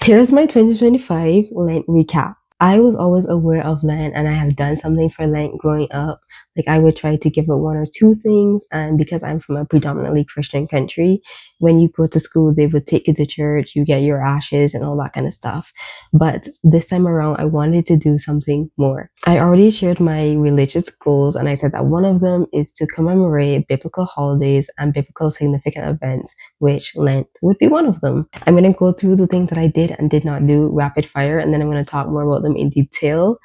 Here's my 2025 Lent recap. I was always aware of Lent and I have done something for Lent growing up. Like I would try to give up one or two things. And because I'm from a predominantly Christian country, when you go to school, they would take you to church, you get your ashes and all that kind of stuff. But this time around, I wanted to do something more. I already shared my religious goals and I said that one of them is to commemorate biblical holidays and biblical significant events, which Lent would be one of them. I'm going to go through the things that I did and did not do rapid fire, and then I'm going to talk more about them in detail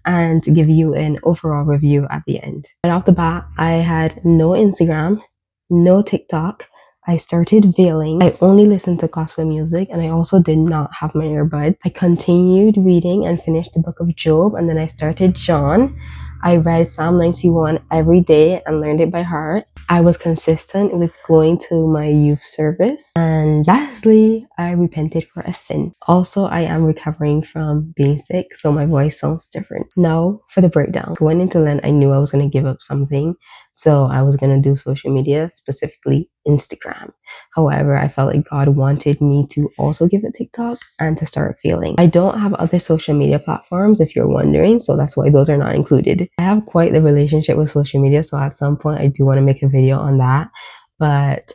and give you an overall review at the end. Right off the bat, I had no Instagram, no TikTok. I started veiling. I only listened to gospel music and I also did not have my earbud. I continued reading and finished the book of Job, and then I started John. I read Psalm 91 every day and learned it by heart. I was consistent with going to my youth service. And lastly, I repented for a sin. Also, I am recovering from being sick, so my voice sounds different. Now for the breakdown. Going into Lent, I knew I was going to give up something. So I was going to do social media, specifically Instagram. However, I felt like God wanted me to also give it TikTok and to start feeling. I don't have other social media platforms, if you're wondering, so that's why those are not included. I have quite the relationship with social media, so at some point I do want to make a video on that. But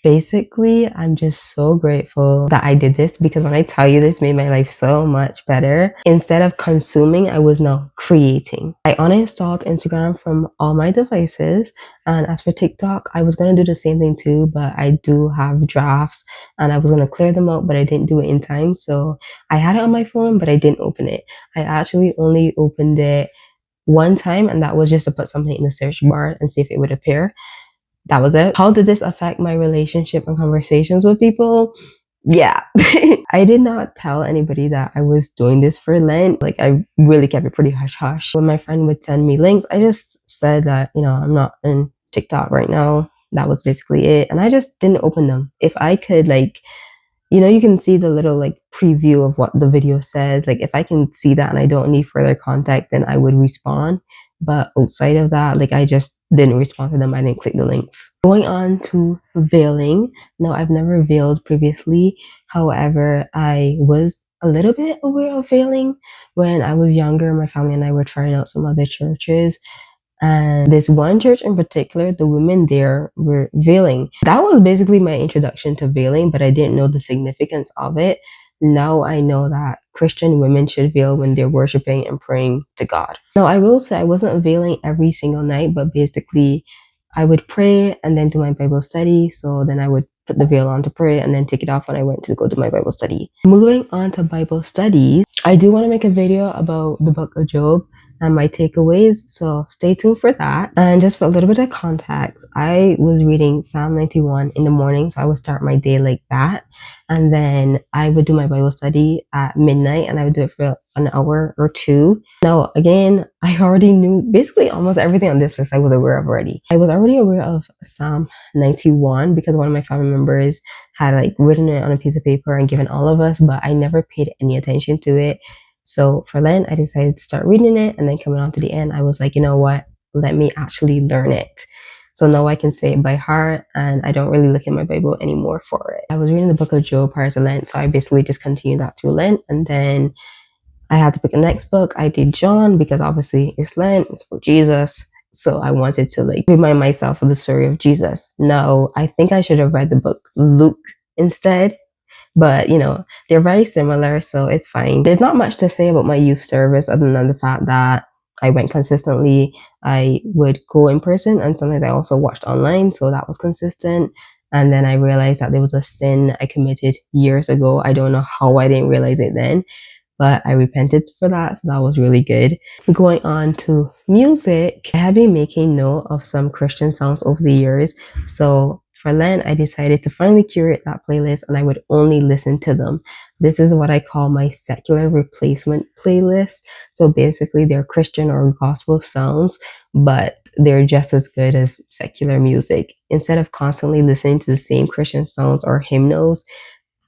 basically, I'm just so grateful that I did this, because when I tell you, this made my life so much better. Instead of consuming, I was now creating. I uninstalled Instagram from all my devices. And as for TikTok, I was going to do the same thing too, but I do have drafts and I was going to clear them out, but I didn't do it in time. So I had it on my phone, but I didn't open it. I actually only opened it one time, and that was just to put something in the search bar and see if it would appear. That was it. How did this affect my relationship and conversations with people? Yeah. I did not tell anybody that I was doing this for Lent. Like, I really kept it pretty hush hush. When my friend would send me links, I just said that, I'm not in TikTok right now. That was basically it. And I just didn't open them. If I could, you can see the little preview of what the video says. Like, if I can see that and I don't need further contact, then I would respond. But outside of that, I just didn't respond to them. I didn't click the links. Going on to veiling. No, I've never veiled previously. However, I was a little bit aware of veiling when I was younger. My family and I were trying out some other churches. And this one church in particular, the women there were veiling. That was basically my introduction to veiling, but I didn't know the significance of it. Now I know that Christian women should veil when they're worshiping and praying to God. Now, I will say I wasn't veiling every single night, but basically I would pray and then do my Bible study. So then I would put the veil on to pray and then take it off when I went to go do my Bible study. Moving on to Bible studies, I do want to make a video about the book of Job and my takeaways, so stay tuned for that. And just for a little bit of context, I was reading Psalm 91 in the morning, so I would start my day like that, and then I would do my Bible study at midnight, and I would do it for an hour or two. Now, again, I already knew basically almost everything on this list. I was aware of already. I was already aware of Psalm 91 because one of my family members had written it on a piece of paper and given all of us, but I never paid any attention to it. So for Lent, I decided to start reading it, and then coming on to the end, I was like, you know what? Let me actually learn it. So now I can say it by heart, and I don't really look in my Bible anymore for it. I was reading the book of Job prior to Lent, so I basically just continued that through Lent, and then I had to pick the next book. I did John because obviously it's Lent, it's about Jesus. So I wanted to remind myself of the story of Jesus. No, I think I should have read the book Luke instead. But, they're very similar, so it's fine. There's not much to say about my youth service other than the fact that I went consistently. I would go in person, and sometimes I also watched online, so that was consistent. And then I realized that there was a sin I committed years ago. I don't know how I didn't realize it then, but I repented for that, so that was really good. Going on to music, I have been making note of some Christian songs over the years, so for Lent, I decided to finally curate that playlist, and I would only listen to them. This is what I call my secular replacement playlist. So basically, they're Christian or gospel songs, but they're just as good as secular music. Instead of constantly listening to the same Christian songs or hymnals,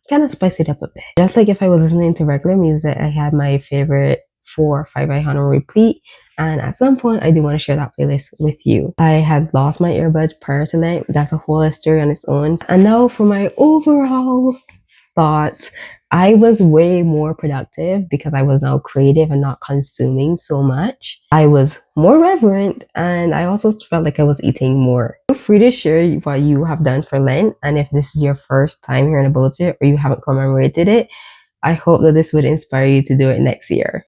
kind of spice it up a bit. Just like if I was listening to regular music, I had my favorite 4 or 5 by Hannah repeat, and at some point I do want to share that playlist with you. I had lost my earbuds prior to that. That's a whole story on its own. And now for my overall thoughts. I was way more productive because I was now creative and not consuming so much. I was more reverent and I also felt like I was eating more. Feel free to share what you have done for Lent, and if this is your first time hearing about it or you haven't commemorated it, I hope that this would inspire you to do it next year.